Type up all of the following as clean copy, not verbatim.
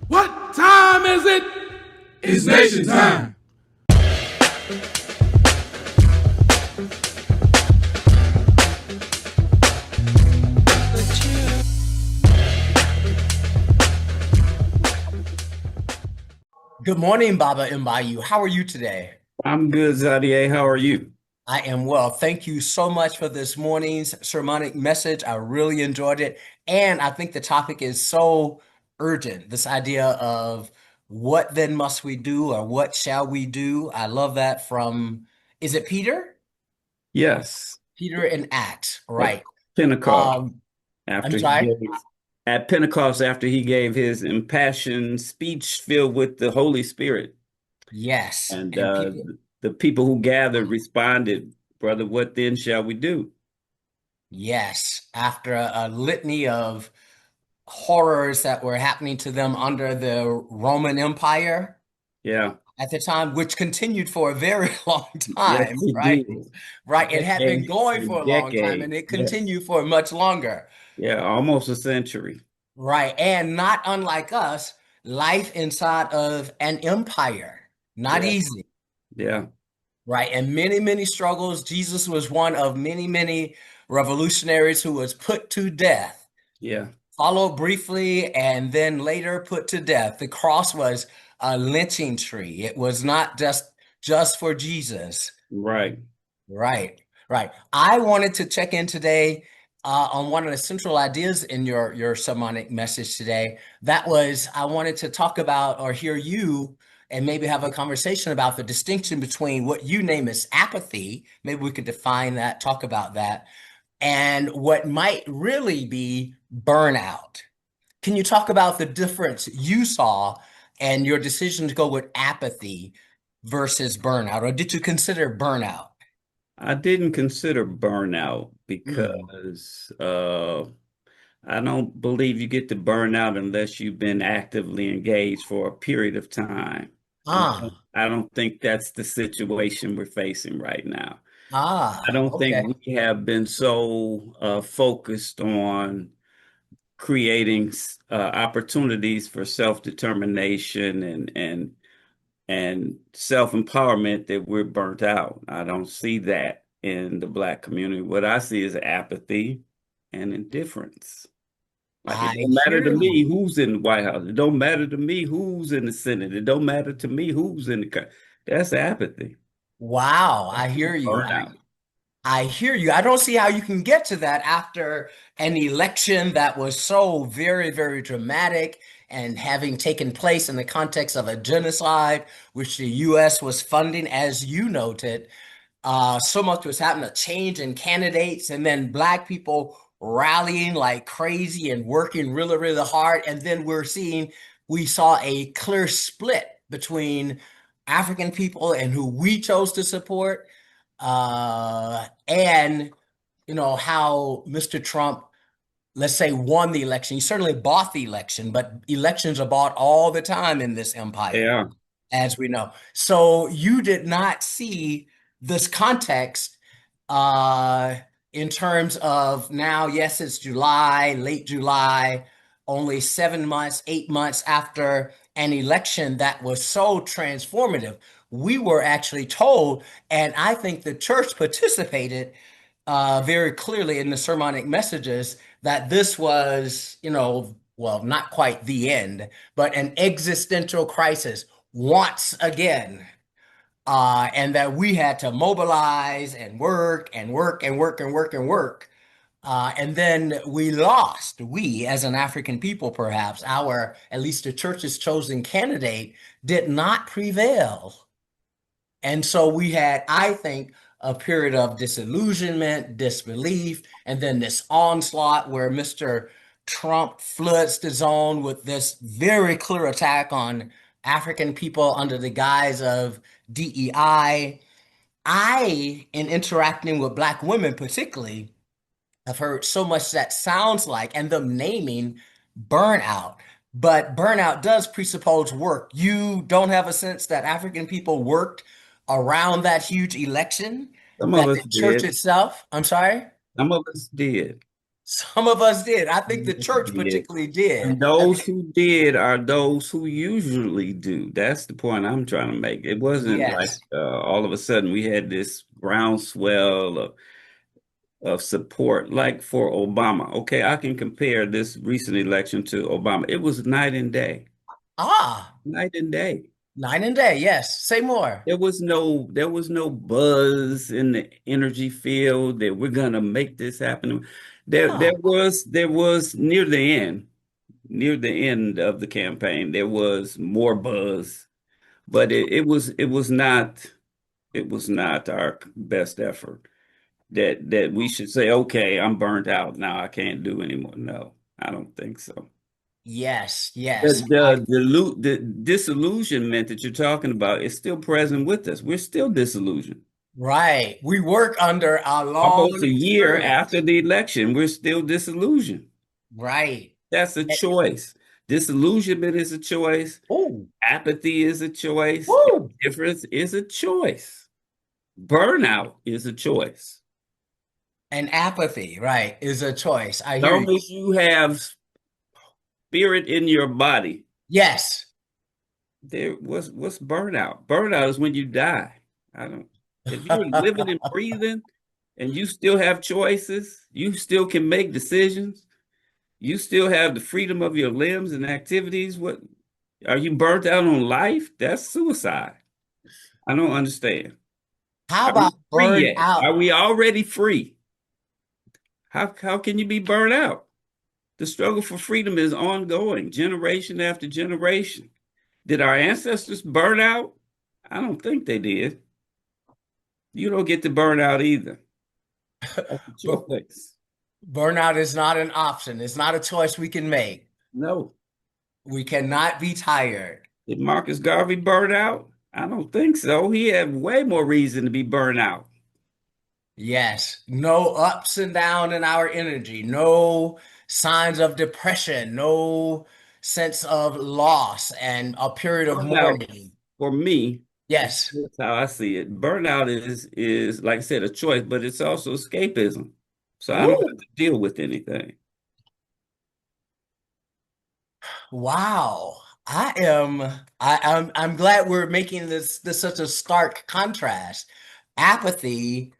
What time is it? It's nation time. Good morning, Baba Mbayu. How are you today? I'm good, Zadier. How are you? I am well. Thank you so much for this morning's sermonic message. I really enjoyed it. And I think the topic is so urgent. This idea of what then must we do or what shall we do? I love that from, is it Peter? Yes, Peter in Acts, at right. Pentecost Um, I'm after he sorry? gave at Pentecost after he gave his impassioned speech filled with the Holy Spirit, Yes. and And people, the people who gathered responded, "Brother, what then shall we do?" yes, after a litany of horrors that were happening to them under the Roman Empire Yeah, at the time, which continued for a very long yes, time, he right? did. Right. It had been Decade going for and a long time decade. and it Yes, continued for much longer. yeah, almost a century. Right. And not unlike us, life inside of an empire, not Yeah, easy. yeah, Right. And many, many struggles. Jesus was one of many, many revolutionaries who was put to death, yeah. followed briefly, and then later put to death. The cross was a lynching tree. It was not just for Jesus. Right. Right, right. I wanted to check in today on one of the central ideas in your sermonic message today. That was I wanted to talk about or hear you and maybe have a conversation about the distinction between what you name as apathy. Maybe we could define that, talk about that, and what might really be burnout. Can you talk about the difference you saw and your decision to go with apathy versus burnout, or did you consider burnout? I didn't consider burnout Mm. because I don't believe you get to burn out unless you've been actively engaged for a period of time. And Ah, I don't think that's the situation we're facing right now. I don't okay. think we have been so focused on creating opportunities for self-determination and self-empowerment that we're burnt out. I don't see that in the Black community. What I see is apathy and indifference. Like it I don't matter hear to me you. who's in the White House. It don't matter to me who's in the Senate. It don't matter to me who's in the That's apathy. Wow, I That's hear you. burnout. I hear you. I don't see how you can get to that after an election that was so very, very dramatic and having taken place in the context of a genocide, which the US was funding, as you noted. So much was happening, a change in candidates, and then Black people rallying like crazy and working really, really hard. And then we saw a clear split between African people and who we chose to support, and how Mr. Trump, let's say, won the election. He certainly bought the election, but elections are bought all the time in this empire, Yeah. as we know. So you did not see this context uh, in terms of now, yes, it's July, late July, only 7 months, 8 months after an election that was so transformative. We were actually told, and I think the church participated very clearly in the sermonic messages that this was, well, not quite the end, but an existential crisis once again. And that we had to mobilize and work and work and work and work and work. And then we lost, we as an African people, perhaps, at least the church's chosen candidate did not prevail. And so we had, I think, a period of disillusionment, disbelief, and then this onslaught where Mr. Trump floods the zone with this very clear attack on African people under the guise of DEI. In interacting with Black women particularly, I've heard so much that sounds like, and them naming burnout. But burnout does presuppose work. You don't have a sense that African people worked around that huge election, Some of that us the church did. itself, I'm sorry? Some of us did. Some of us did. I think the church Did. particularly did. And those who did are those who usually do. That's the point I'm trying to make. It wasn't like Yes. all of a sudden we had this groundswell of support, like for Obama. Okay, I can compare this recent election to Obama. It was night and day, Ah, night and day. night and day. Yes. Say more. There was no buzz in the energy field that we're gonna make this happen. Ah, There was near the end of the campaign, there was more buzz, but it was not our best effort that we should say, okay, I'm burnt out now, I can't do anymore. No, I don't think so. yes. The, Yes. the disillusionment that you're talking about is still present with us. We're still disillusioned. Right. We work under a long Almost a year experiment. after the election, we're still disillusioned. Right. That's a choice. Disillusionment is a choice. Oh, Apathy is a choice. woo. Indifference is a choice. Burnout is a choice. And apathy, right, is a choice. I As hear you. long as you have spirit in your body, Yes. what's burnout? Burnout is when you die. I don't. If you're living and breathing, and you still have choices, you still can make decisions. You still have the freedom of your limbs and activities. What are you burnt out on life? That's suicide. I don't understand. How Are we about free burned yet? out? Are we already free? How can you be burnt out? The struggle for freedom is ongoing, generation after generation. Did our ancestors burn out? I don't think they did. You don't get to burn out either. That's a Bu- choice. Burnout is not an option. It's not a choice we can make. No. We cannot be tired. Did Marcus Garvey burn out? I don't think so. He had way more reason to be burnt out. Yes. No ups and down in our energy. No signs of depression. No sense of loss and a period of Burnout, mourning. for me, Yes. that's how I see it. Burnout is like I said, a choice, but it's also escapism. So I don't have Woo. to deal with anything. Wow. I'm glad we're making this such a stark contrast. Apathy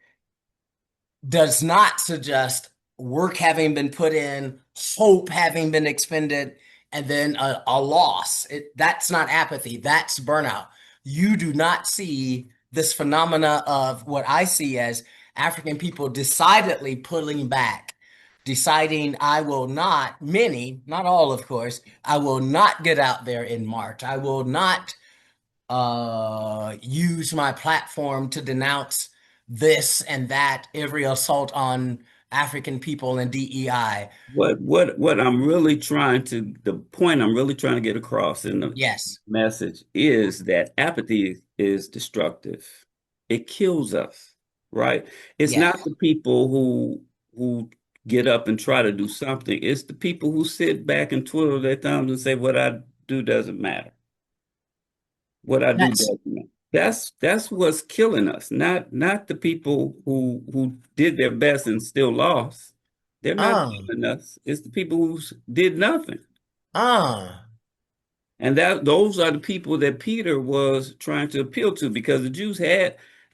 does not suggest work having been put in, hope having been expended, and then a loss. That's not apathy, that's burnout. You do not see this phenomena of what I see as African people decidedly pulling back, deciding I will not, many, not all, of course, I will not get out there in March. I will not use my platform to denounce this and that, every assault on African people and DEI. What the point I'm really trying to get across in the Yes, message is that apathy is destructive. It kills us, right? It's yes, not the people who get up and try to do something. It's the people who sit back and twiddle their thumbs and say, what I do doesn't matter. What I do that's doesn't matter. That's what's killing us, not the people who did their best and still lost. They're not uh killing us. It's the people who did nothing. uh And those are the people that Peter was trying to appeal to because the Jews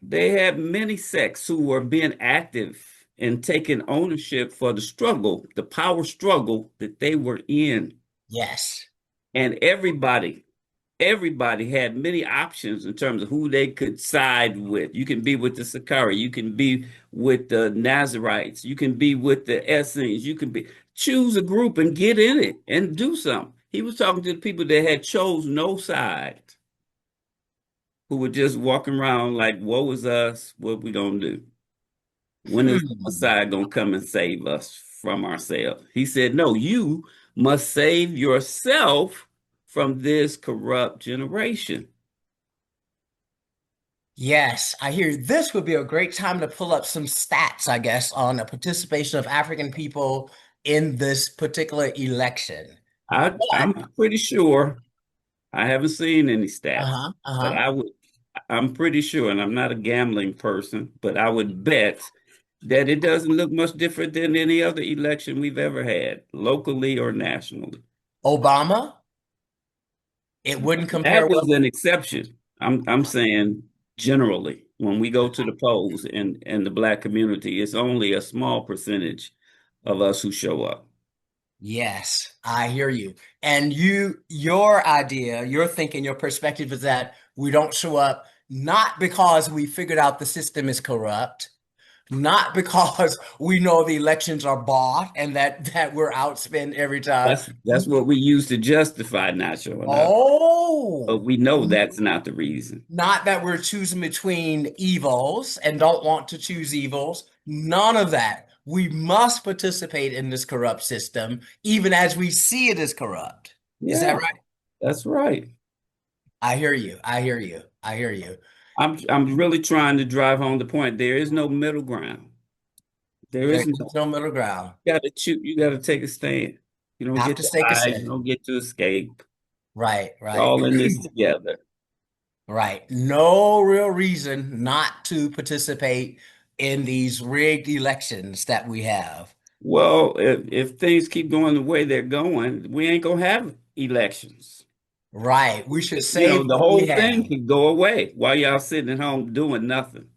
they had many sects who were being active and taking ownership for the struggle, the power struggle that they were in. yes, And everybody had many options in terms of who they could side with. You can be with the Sakari, you can be with the Nazarites, you can be with the Essenes, you can choose a group and get in it and do something. He was talking to the people that had chose no side, who were just walking around like, woe is us, what we gonna do? When is the hmm. Messiah gonna come and save us from ourselves? He said, no, you must save yourself from this corrupt generation. Yes, I hear this would be a great time to pull up some stats, I guess, on the participation of African people in this particular election. But, I'm pretty sure I haven't seen any stats, uh-huh, but uh-huh. I'm pretty sure, and I'm not a gambling person, but I would bet that it doesn't look much different than any other election we've ever had, locally or nationally. Obama, it wouldn't compare That was well. an exception. I'm saying generally, when we go to the polls in the Black community, it's only a small percentage of us who show up. Yes, I hear you. And your idea, your thinking, your perspective is that we don't show up not because we figured out the system is corrupt, not because we know the elections are bought and that we're outspent every time. That's what we use to justify not showing up. But Oh, we know that's not the reason. not that we're choosing between evils and don't want to choose evils. None of that. We must participate in this corrupt system, even as we see it as corrupt. Is that Yeah, right? that's right. I hear you. I hear you. I hear you. I'm really trying to drive home the point. There is no middle ground. There There is is no middle ground. you got to choose, you got to take a stand. You don't Have get to to take a hide, you stand. don't get to escape. Right, We're right, all in this together. right. No real reason not to participate in these rigged elections that we have. Well, if things keep going the way they're going, we ain't gonna have elections. Right. We should You save know, the what we whole thing have. could go away while y'all sitting at home doing nothing.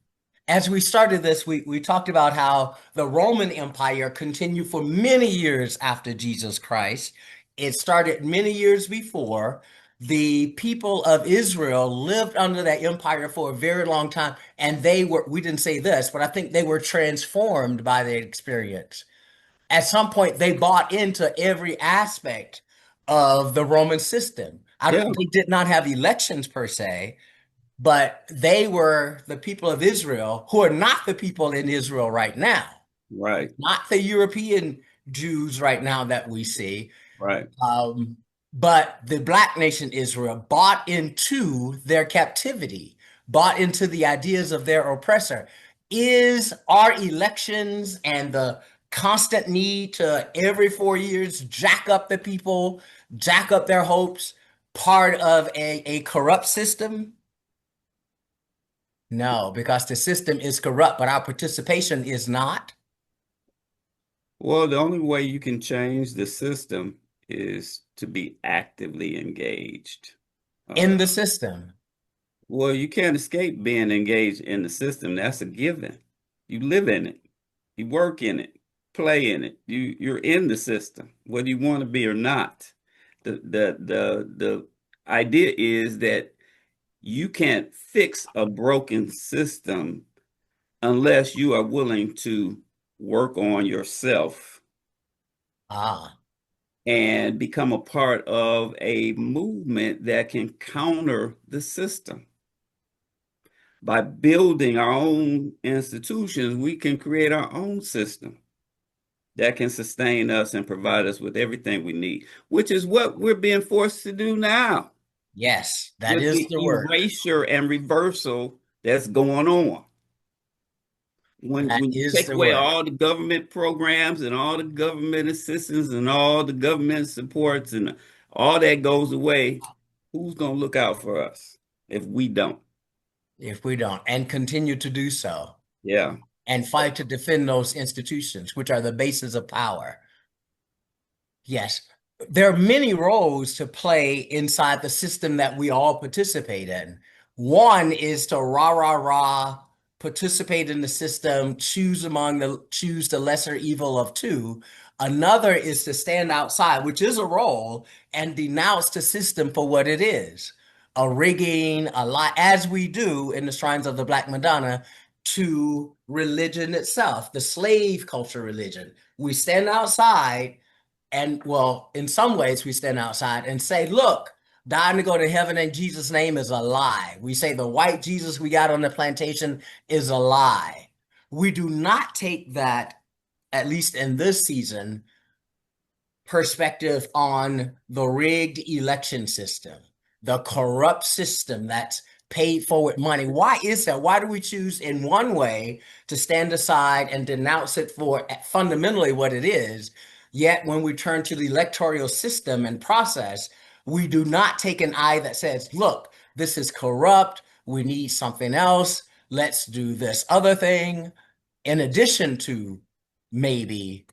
As we started this, we talked about how the Roman Empire continued for many years after Jesus Christ. It started many years before. The people of Israel lived under that empire for a very long time, and we didn't say this, but I think they were transformed by the experience. At some point, they bought into every aspect of the Roman system. Yeah, They did not have elections per se, but they were the people of Israel who are not the people in Israel right now, right, not the European Jews right now that we see. right. Um, but the Black nation Israel bought into their captivity, bought into the ideas of their oppressor. Is our elections and the constant need to every 4 years jack up the people, jack up their hopes, part of a corrupt system? No, because the system is corrupt, but our participation is not Well, the only way you can change the system is to be actively engaged. in Uh, the system. well, you can't escape being engaged in the system. That's a given. You live in it, you work in it, play in it. You're in the system, whether you want to be or not. The idea is that you can't fix a broken system unless you are willing to work on yourself Ah, and become a part of a movement that can counter the system. By building our own institutions, we can create our own system that can sustain us and provide us with everything we need, which is what we're being forced to do now yes, that with is the the work. erasure and reversal that's going on. When That when you is take the away work. all the government programs and all the government assistance and all the government supports and all that goes away, who's going to look out for us if we don't? If we don't, and continue to do so, Yeah. and fight to defend those institutions, which are the basis of power. Yes, there are many roles to play inside the system that we all participate in. One is to rah participate in the system, choose the lesser evil of two. Another is to stand outside, which is a role, and denounce the system for what it is, a rigging, a lie, as we do in the shrines of the Black Madonna to religion itself, the slave culture religion. We stand outside and well, in some ways, we stand outside and say, look, dying to go to heaven in Jesus' name is a lie. We say the white Jesus we got on the plantation is a lie. We do not take that, at least in this season, perspective on the rigged election system, the corrupt system that's paid for with money. Why is that? Why do we choose in one way to stand aside and denounce it for fundamentally what it is? Yet when we turn to the electoral system and process, we do not take an eye that says, look, this is corrupt. We need something else. Let's do this other thing. in addition to maybe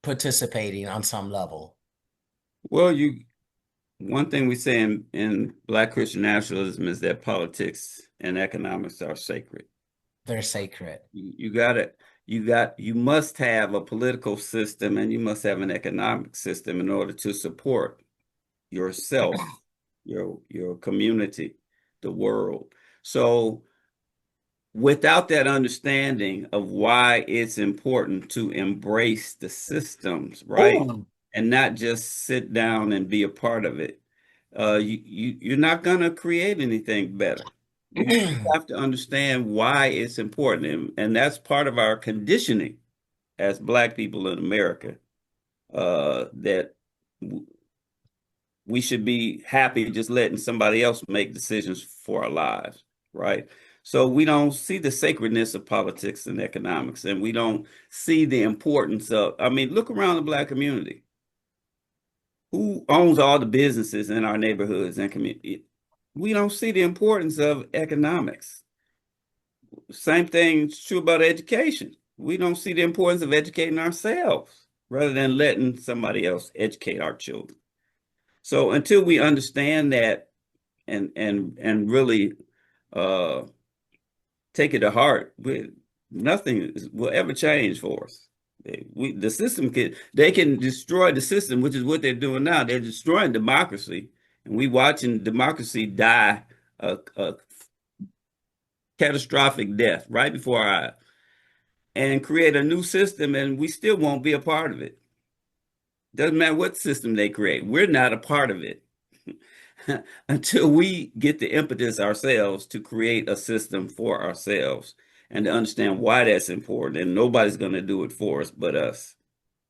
participating on some level? Well, one thing we say in Black Christian nationalism is that politics and economics are sacred. They're sacred. You must have a political system and you must have an economic system in order to support yourself, your community, the world. So without that understanding of why it's important to embrace the systems, right? Ooh. And not just sit down and be a part of it, you're not going to create anything better. You have to understand why it's important. And that's part of our conditioning as Black people in America, that we should be happy just letting somebody else make decisions for our lives, right? So we don't see the sacredness of politics and economics, and we don't see the importance of, I mean, look around the Black community. Who owns all the businesses in our neighborhoods and community? We don't see the importance of economics. Same thing is true about education. We don't see the importance of educating ourselves rather than letting somebody else educate our children. So until we understand that and really take it to heart, nothing will ever change for us. The system they can destroy the system, which is what they're doing now. They're destroying democracy, and we watching democracy die a catastrophic death right before our eyes, and create a new system, and we still won't be a part of it. Doesn't matter what system they create, we're not a part of it until we get the impetus ourselves to create a system for ourselves and to understand why that's important. And nobody's going to do it for us but us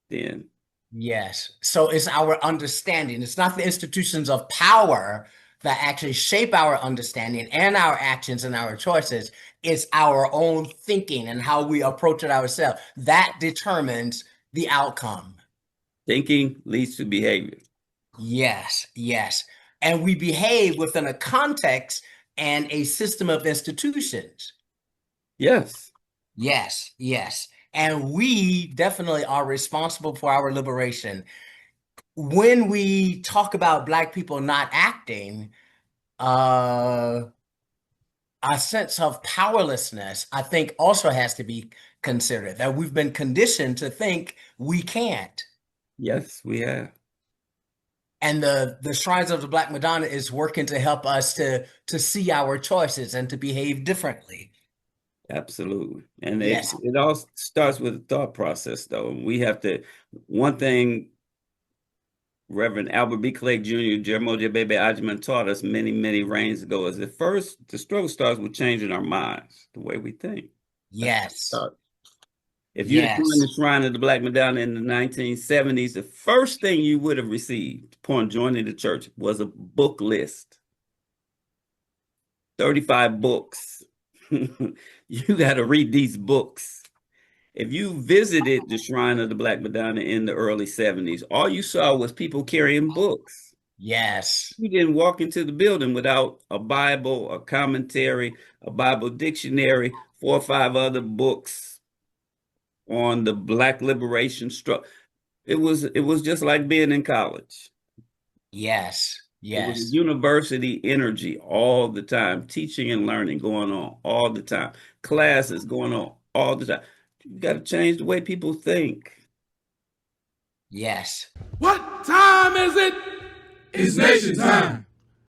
then. Yes. So it's our understanding. It's not the institutions of power that actually shape our understanding and our actions and our choices. It's our own thinking and how we approach it ourselves. That determines the outcome. Thinking leads to behavior. Yes, yes. And we behave within a context and a system of institutions. Yes. Yes, yes. And we definitely are responsible for our liberation. When we talk about Black people not acting, a sense of powerlessness, I think, also has to be considered, that we've been conditioned to think we can't. Yes, we have. And the Shrines of the Black Madonna is working to help us to see our choices and to behave differently. Absolutely. And Yes. it all starts with a thought process, though. We have to, one thing Reverend Albert B. Clegg Jr., Jeramogi Bebe Ajiman taught us many, many reigns ago is that first, the struggle starts with changing our minds, the way we think. Yes. If you'd Yes. joined the Shrine of the Black Madonna in the 1970s, the first thing you would have received upon joining the church was a book list. 35 books. You got to read these books. If you visited the Shrine of the Black Madonna in the early 70s, all you saw was people carrying books. Yes. You didn't walk into the building without a Bible, a commentary, a Bible dictionary, 4 or 5 other books on the Black liberation struggle. It was just like being in college. Yes. It was Yes. a university energy all the time, teaching and learning going on all the time, classes going on all the time. You got to change the way people think. Yes. What time is it? It's nation time.